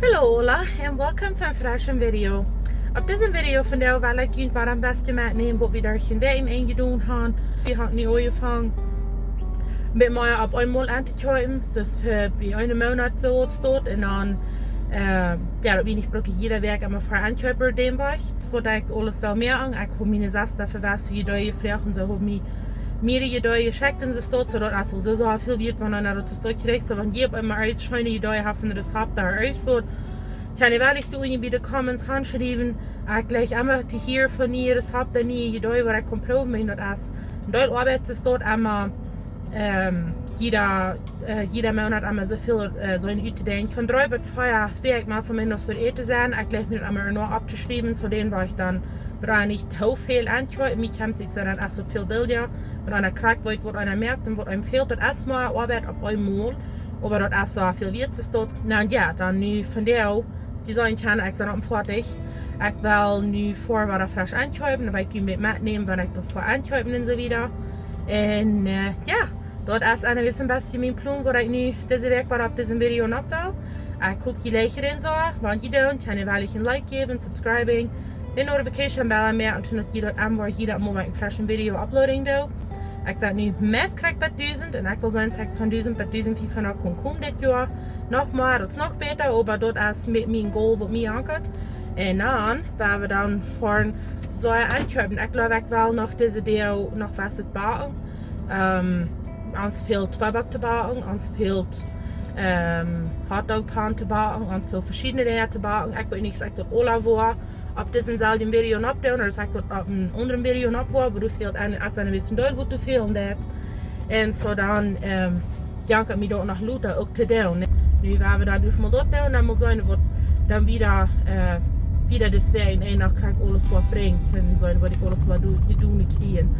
Hello Ola and welcome to a fresh video. Op deze video vandaag wil ik jullie wat het beste metnemen wat we daar geen wegen in gedaan hebben. We hebben nu aangefangen met mij op eenmaal aan te kopen, dus voor een maand zo staat en dan ja, dat we niet brokken jeder werk aan voor aankopen den weg. Dus wat ik alles wel meer aan, ik heb mijn zesde verwassen je vragen en zo heb ik mehrere Jahre geschickt in der sodass also so viel wird man dann das zurückkriegt, so wenn jemand immer alles schöne Jahre haben, das habt da alles so. Kann ich wirklich in die Comments handschreiben, gleich einmal hier von ihr, das habt ihr nie Jahre, wo ich komprobiert bin, das in Deutschland arbeitet es dort einmal jeder Monat einmal so viel so in Üte denken. Von 3 bis 4 Werk meistens mindestens für Ete sein, ich gleich mir einmal nur abgeschrieben, so den war ich dann bra nicht so viel ankopen. Mich kommt sich dann auch so viel Bilder, wenn einer kriegt, was einer merkt und was einem fehlt, das erstmal Arbeit auf einmal, aber das auch so viel wird es dort. Na ja, dann nu von der die sollen kann ich dann fertig. Ich will nu vor was frisch ankopen, weil ich mitnehmen, wenn ich davor ankopen und so wieder. Und ja, dort ist ein bisschen mein Plan, wo ich nu diese Werk war auf diesem Video noch will. Ich gucke die Leiche in so, wenn ihr dann kann ich wirklich ein Like geben, subscribing. De notification bellen meer om te nog jeder Mal ein frisches Video uploading do. Ik zet nu meest krijg bij 1000 en ik wil zijn zeg van 1000 bij 1500 kon komen dit jaar. Nog maar, dat is nog beter, maar dat is met mijn goal wat mij aankomt. En dan werden we dan voor zo aankopen. Ik geloof ik wel nog deze deel nog was het bakken. Ons veel Zwieback te bakken, ons veel hotdogpan te bakken, ons veel verschillende dingen te bakken. Ik weet niet exact dat Ola voor. Op dezelfde video op doen, of zeg dat op een andere video op voor, maar du fehlt als een beetje duidelijk wat du filmt dat. En zo dan, dank ik me dat nog later ook te doen. Nu gaan we dan dus maar dat doen, dan moet zijn wat dan wieder das wäre in einer Tag alles was bringt, dann sollen wir alles was du nicht kriegen.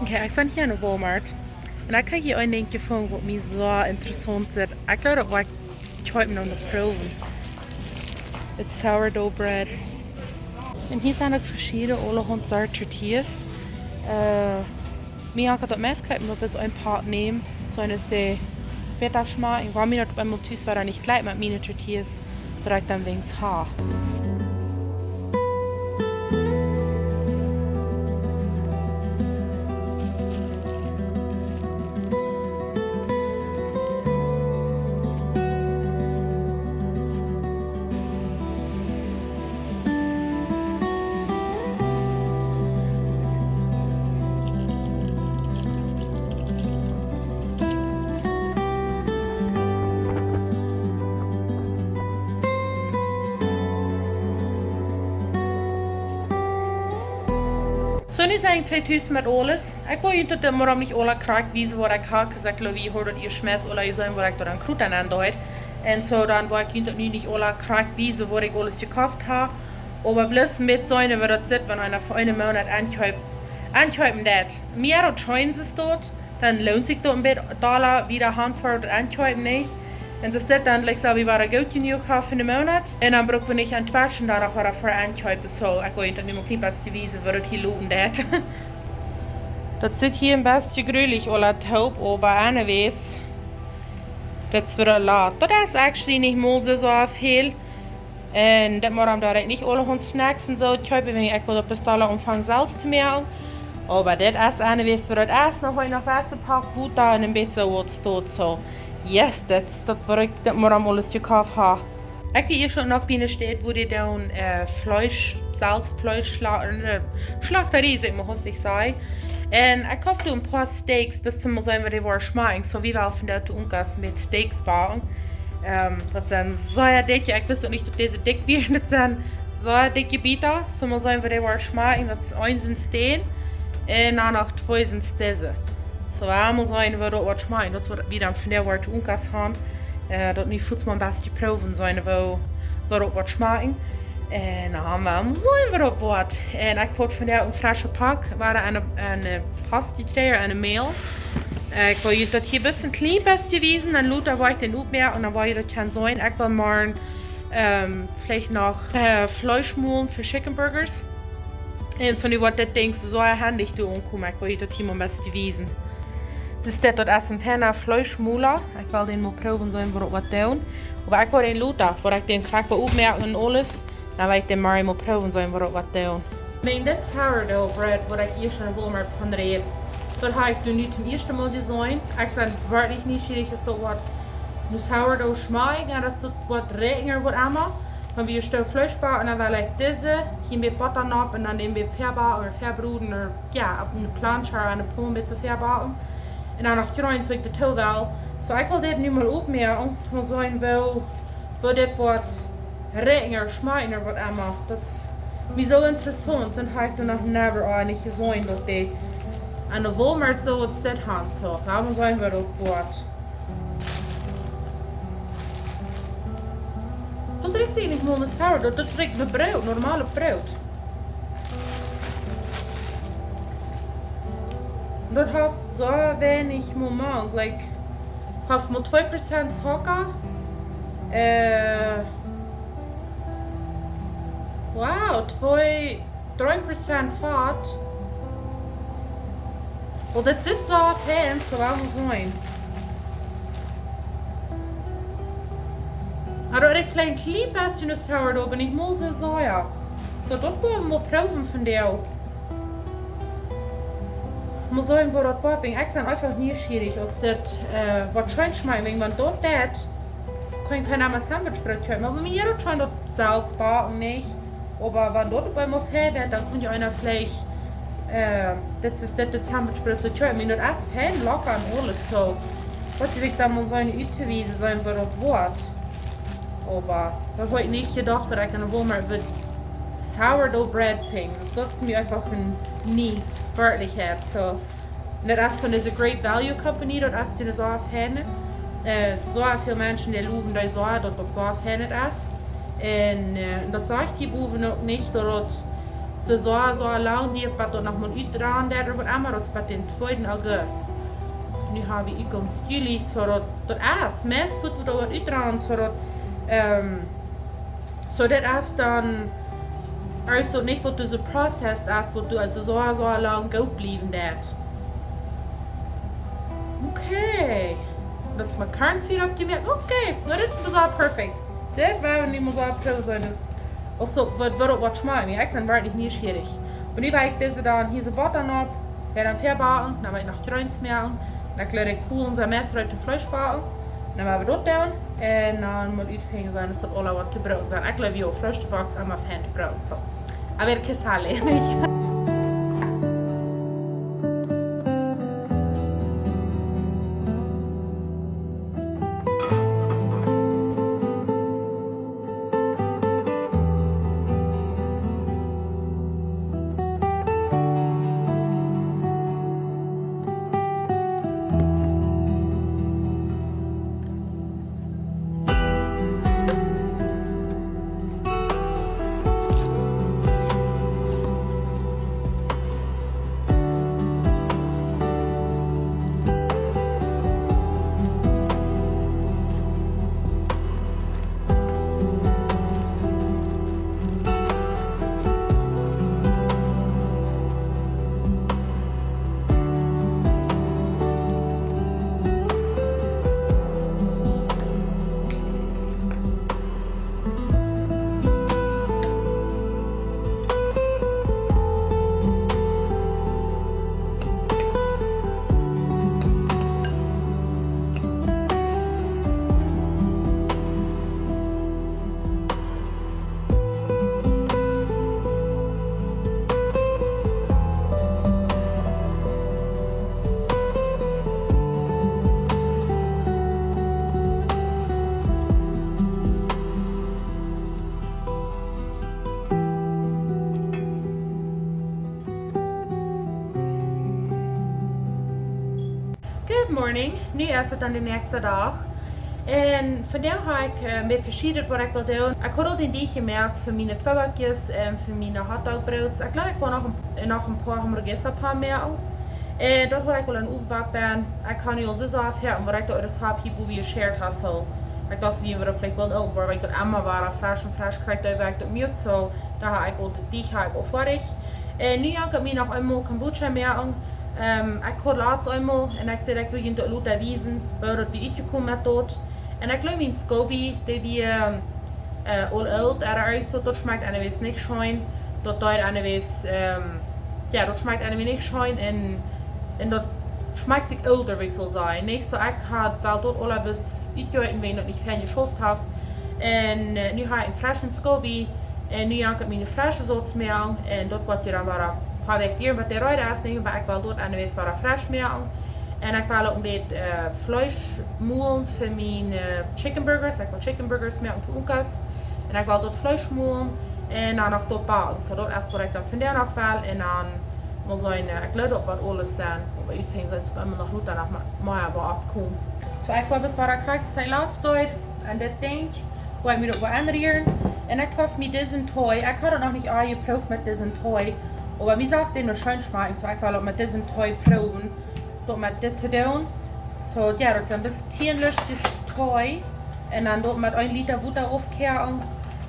Okay, ik sta hier in de Walmart en ik heb hier een dingetje gevonden wat mij zo interessant is. Ik geloof dat ik heute nog proeven. It's sourdough bread. En hier zijn ook verschillende allerhand soorten tortillas. Mir hat das meist gehabt, ob es ein paar nehmen, so eine ist der Betterschma. Ich war mir nicht beim Motiv, war da nicht gleich mit meinen Tortillas, direkt dann wegen des Haar. nu zijn 2000 met alles. Ik wil je dat maar niet alle krijg wijzen wat ik heb, because ik geloof je hoort dat je schmeißt alle zijn wat ik dan kroet aan doet. En zo dan wil ik je dat nu niet alle krijg wijzen wat ik alles gekauft habe. Aber bloß mit so einer, wie das sieht, wenn einer für einen Monat ankaufen das. Mehr als scheuen sie es dort, dann lohnt sich dort ein bisschen Dollar wieder Handfahrt und ankaufen nicht. Wenn sie es dort dann, like so, wie war der Geld genug für einen Monat, und dann brauchen wir nicht entwaschen, darauf war er für ankaufen. So, ich will nicht mehr klein bisschen wiesen, wie das hier lohnt das. Das sieht hier ein bisschen grülich, oder taub, aber anyways, das wird laut. Das ist actually nicht mal so viel. En dat moet daar niet alle hun snacks en zo kopen, wenn ich will op de Dollar umfang Salz zu merken. Aber das ist eine Weise für das Essen, noch heute noch Wasser packt, wo da in dem Bett so was steht, so. Yes, das was ich, das muss alles gekauft haben. Ich gehe schon noch bei einer Stadt, wo die dann Fleisch, Salzfleisch, Schlachterie, sag mal, was ich sage. Und ich kaufte ein paar Steaks, bis zum sein, wie die war schmecken, so wie wir auf der Ungas mit Steaks bauen. Das sind sehr dicke, ich wusste nicht, ob diese dick wären, das sind sehr dicke Bieter, so mal sagen, wie die war schmecken, das ist eins sind Steen, und dann noch zwei sind diese. So, einmal sagen, wie das was schmecken, das wird wieder von der Wort Ungas haben, das nicht fürs man best proben sein, wo das was schmecken. Und dann haben wir sagen, wie das was. Und ich wollte von der ein frischer Pack, war eine Pastiträger, eine Mehl. Ich will das hier ein bisschen klein gewesen, dann Luther war ich den auch mehr und dann war ich das kein sein. Ich will mal vielleicht noch Fleischmulen für Chicken Burgers. Und so, was das Ding so handig du umkommen, ich will das hier mal ein bisschen gewesen. Das ist das Essen für Fleischmulen. Ich will den mal proben, so was tun. Aber ich will den Luther, wo ich den kriege, auch merken und alles, dann will ich den mal proben, so was tun. Ich meine, das Sourdough Bread, was ich hier schon wohl mal von der dat habe ich nu zum ersten Mal gesehen. Ich bin wirklich neugierig, so was Sourdough schmeckt. Ja, das ist was Regener, was immer. Dann wir stellen Fleisch backen und dann will ich diese, hier mit Butter noch und dann nehmen wir verbacken oder verbruden oder ja, auf eine Planche oder eine Pommes mit so verbacken. Und dann noch drehen, so ich das toll will. So, ich will das nu mal aufmerken und sagen, wo das was Regener schmeckt oder was immer. Das ist mir so interessant, dann habe ich noch never eigentlich gesehen, dass die an der Walmart so was das haben, so. Warum sollen wir das gut? Das trägt eigentlich nur ein Sourdough, das trägt ein Brot, normale Brot. Das hat so wenig Moment, like, hat nur 2% Zucker, wow, 3% Fett. Well, dat zit zo fijn, zo wel moet zijn. Maar ik vind een klein beetje sourdough, ben ik mal zo sauer. So, dat moeten we proben von dir. Mal sagen, wo das war, bin ich einfach neugierig, aus das, was schön schmeckt, wenn man dort das, kann ich kein Sandwichbrot kaufen. Aber mir jeder schon dort Salz backen, nicht. Aber wenn dort bei mir fährt, dann kann ja einer vielleicht das ist das Sandwichbrot zu kaufen. Ich meine, das ist fein, locker und alles so. Was ich da mal so eine Ütewiese sein, wo das Wort. Aber das habe ich nicht gedacht, dass ich an der Walmart mit Sourdough Bread things. Das ist mir einfach ein Nies, wörtlich hat. So, das ist von dieser Great Value Company, das ist die so aufhängen. So viele Menschen, die lufen, die so, dass das so aufhängen ist. Und das sagt die Buben auch nicht, dass ze zo lang die wat er nog maar uitdraaien daar wat allemaal dat wat in 2. August. Nu hebben we ons juli zodat dat is meest voedsel wat wat uitdraaien zodat is dan also niet wat deze proces is wat du also zo lang goed blijven dat. Okay. Dat is mijn currency opgemerkt. Okay, dat is zo perfect. Dat waren niet meer zo opgemerkt. Of so, was schmeckt. Ich bin wirklich neugierig. Und ich werde diese dann hier so Butter noch, dann verbacken, dann werde ich noch Grünz merken, dann klare ich cool unser Messer mit dem Fleisch backen, dann werden wir dort down und dann muss ich anfangen sein, dass das alles was zu brauchen sein. Ich glaube, wie auch Fleisch zu backen, einmal Fan zu brauchen. So. Aber ich kann es alle nicht. morning. Nu is het dan de nächste dag. En vandaag ga ik met verschillende wat ik wil doen. Ik had al een die gemerkt voor mijn twabakjes en voor mijn hotdogbrood. Ik geloof ik wil nog een paar hamburgers meer. En dat wil ik wel een overbak ben. Ik kan nu al zo afheren, maar ik dat het heb hier hoe we shared hustle. Ik dacht dat je vielleicht wel heel waar ik dat allemaal waren fresh krijgt dat werkt op mute zo. Daar ga ik al die ga ik al vorig. En nu heb ik mir nog einmal Kombucha meer aan. Ik had laatst einmal en ik zei ik wil je de Lotte wijzen, dat wie ik gekomen met dat. En ik geloof in Scoby, die wir all old, so dat schmeckt anyways nicht schön, dat dort anyways ja, dat schmeckt anyways nicht schön en dat schmeckt sich älter, wie ich soll sein. Nicht so ich had wel dort alle bis ich heute wenn ich nicht fern geschafft habe. En nu ga ik een frischen Scoby en nu heb ik mijn frischen zout meer aan en dat wordt dan maar een paar weken met de rode is nemen, maar ik wil dort anyways waar fresh meer aan. En ik wil ook een beetje vleesmoelen voor mijn chicken burgers. Ik wil chicken burgers meer aan toekas. En ik wil dat vleesmoelen en dan nog dat bakken. So dat is wat ik dan vandaag nog wil. En dan moet zijn, ik let op wat alles zijn. Maar ik vind dat het immer nog goed dan nog maar wat opkomen. So ik wil wat ik krijg zijn laatste tijd. En dit ding, wil ik me dat wat ändern. En ik koop me deze toy. Ik had het nog niet aangeproefd met deze toy. Maar wie sagt, den nog schön schmecken. So ik wil ook met deze toy proeven. Door met dit te doen. So ja, dat is een beetje tierlich dit toy. En dan door met 1 liter water aufkehren.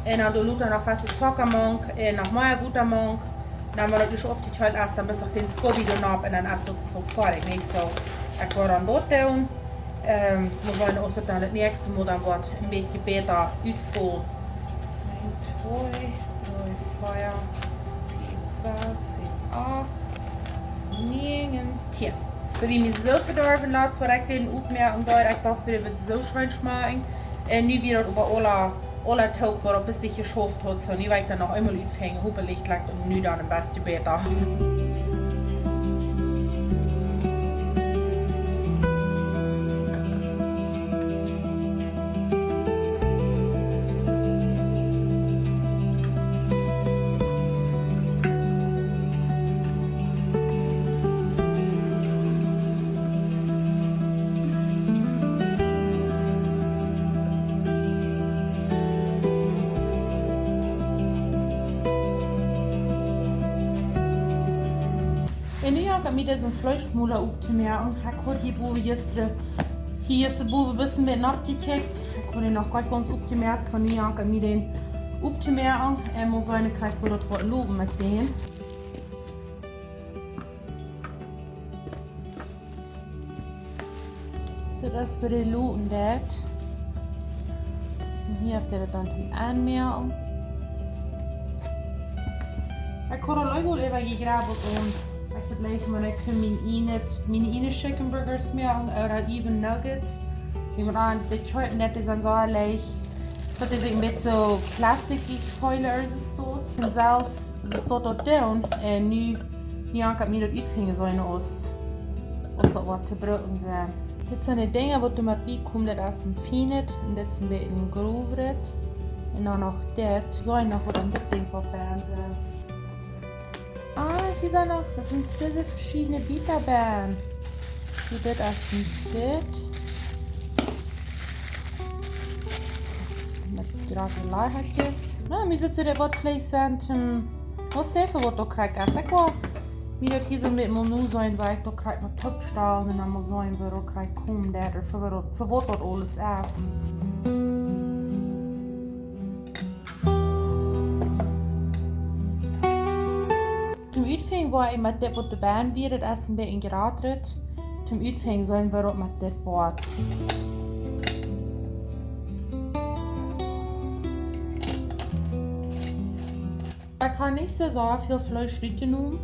En dan doe ik nog wat Zuckermonk en nog meer watermonk. Dan wordt het dus of die child erst dan bis den Scoby doen op en dan erst het zo fertig. Niet zo. Ik wil dan dat doen. We willen ook dan het nächste Mal dan wordt een beetje beter uitvoeren. 1, 2, 3, 4, 5, 6, 7, 8, 9, 10. Weil ich mich so verdorben lasse, weil ich den auch mehr und da ich dachte, der wird so schön schmecken. Und nie wieder über alle Tag, wo er bis sich geschafft hat, so nie weil ich dann noch einmal aufhängen, hoffentlich gleich und nie dann am besten besser. En nu heb ik met deze vleesmolen ook te maken. Ik had die boven hier is de boven een beetje met abgekickt. Ik had die nog gar ganz opgemerkt, so nu heb ik met den opgemerkt. En we zullen kijken hoe dat wordt lopen met den. Dat is voor de lopen dat. En hier heeft hij het dan aanmerken. Ik had al ook even gegraven om. Ik vergelijk maar ik vind mijn ene chicken burgers meer oder even nuggets. Wie man an de choip net is aan zo leg. Dat is een beetje zo plastic foiler is het. En zelfs ze staat dat down en nu heb ik me dat uitvingen zijn als dat wat te broken zijn. Dit zijn de dingen wat er met bij komt, dat is een finet en dit is een beetje groveret. En dan nog dit. Zo nog wat aan dit ding wat bij zijn. Hier zijn nog, dat zijn deze verschillende Bitterbeeren. Hier dit als een dit. Met gravelarhatjes. Nou, hier zitten er wat vlees aan. Wat zeven wat ook krijg ik. Ik wil mir dat hier zo met me nu zijn, waar ik ook krijg met topstaal en dan moet zijn waar ook krijg komen daar. Voor wat dat alles is. Zum Uitvingen waar ik met dit wat de baan weer, dat is een beetje geraaderd. Zum Uitvingen zijn we ook met dit wat. Ik ga niet zo veel vlees genomen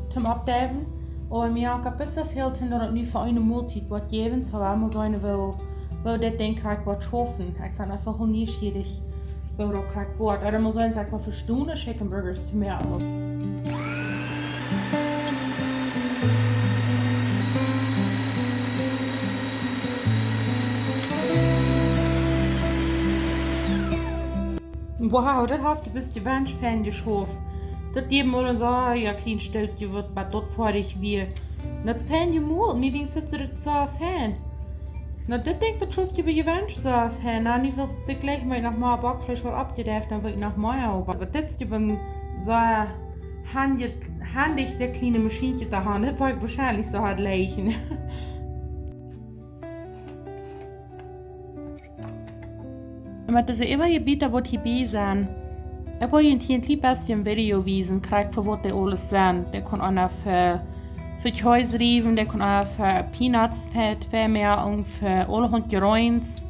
zum Abdeven, aber mir habe ein bisschen fehlt, dass das nicht für eine Mahlzeit wird geben, so weil man sagen will das Ding kriegt was schaffen. Ich sage einfach neugierig, weil das kriegt was. Oder man sagen, sag mal für Stunden Chicken Burgers zu mehr. Wow, das hat bis die Wandfan geschafft. Das geben wir uns auch ein kleines Stückchen wird, was dort fertig wird. Dat is fijn je moel, niet eens zit ze het zo fijn. Nou, dit denk ik dat schrift je bij je wens zo fijn. Nou, nu wil ik gleich mal noch mal Backfleisch wat abgedeft, dan wil ik nog meer over. Aber dit is je so handig der kleine Maschinchen da haben. Das war wahrscheinlich so hart leichen. Aber das ist immer Gebiete, wo die bei sind. Ich will Ihnen hier ein bisschen Video wiesen, krieg für was die alles sind. Der kann auch für Käse riven, der kann auch für Peanuts vermehren, für allerhand Geräuns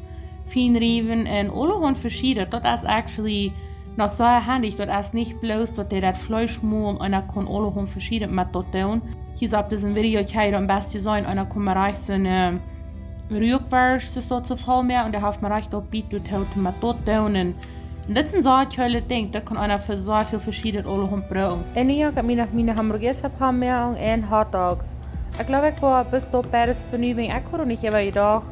fein riven und allerhand verschieden. Das ist actually noch so handig, das ist nicht bloß, dass der das Fleisch muss und einer kann allerhand verschieden mit dort tun. Hier sagt das ein Video, ich am besten sein, einer kann man reich seine Rührwurst so zu voll mehr und der hat man recht auch bieten mit dort tun. Und das sind so tolle Dinge, da kann einer für so viel verschiedene allerhand brauchen. Und ich habe mir nach meinen Hamburger mehr und Hot Dogs. Ich glaube, ich war bis dort beides für nie wegen Akku und ich habe gedacht,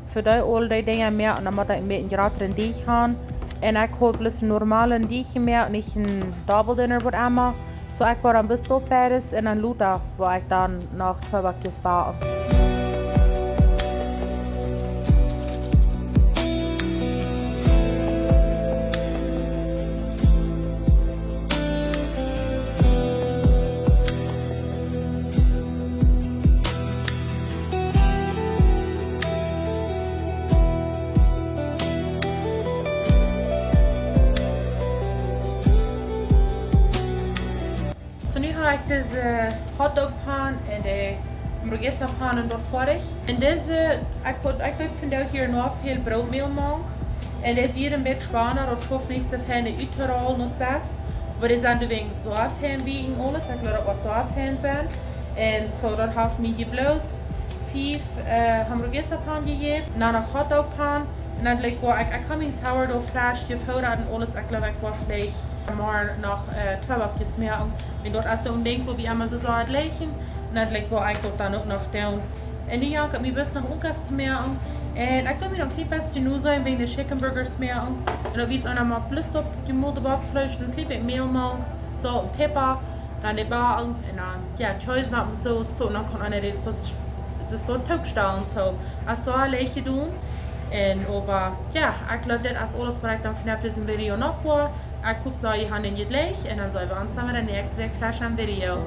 für die all die Dinge mehr und dann muss ich ein bisschen gerade in dich haben. Und ich habe bloß einen normalen Dich mehr und nicht ein Double Dinner wird immer. So ich war dann bis dort beides in ein Luther, wo ich dann noch 2 Wochen sparen. So nu habe ich diese Hotdog-Pan und die Hamburger-Pan dort fertig. Und diese, ich finde auch hier noch viel Brotmehl machen. Und das wird ein bisschen schwerer und ich hoffe nicht so viele Uterol noch das. Aber die sind übrigens so fein wie in alles, ich glaube, das wird so fein sein. Und so, dort habe ich mir hier bloß 5 Hamburger-Pan gegeben, dann noch Hotdog-Pan. Und dann like, ich kann mein Sourdough-Fleisch gefordert und alles, ich glaube, ich war vielleicht maar nog 2 Wochen mehr. Und dort ist so ein Ding, wo wir immer so leichen. Und dann war ich dort dann auch noch down. Und ich habe mich bis nach Unkas mehr. Und ich habe mir noch ein bisschen nur so wegen der Chicken Burgers mehr. Und dann ist auch mal plus auf die Mulde Backfleisch und ein bisschen Mehl machen. So, und Pepper. Dann die Bar und dann, ja, Käse und so. Und dann kann einer das ist dort Taugstellen. So, also leiche tun. Und aber, ja, ich glaube, das ist alles, was ich dann von diesem Video noch vor. Ich gucke, so, ich habe ihn gleich und dann sehen wir uns dann in der nächsten Video.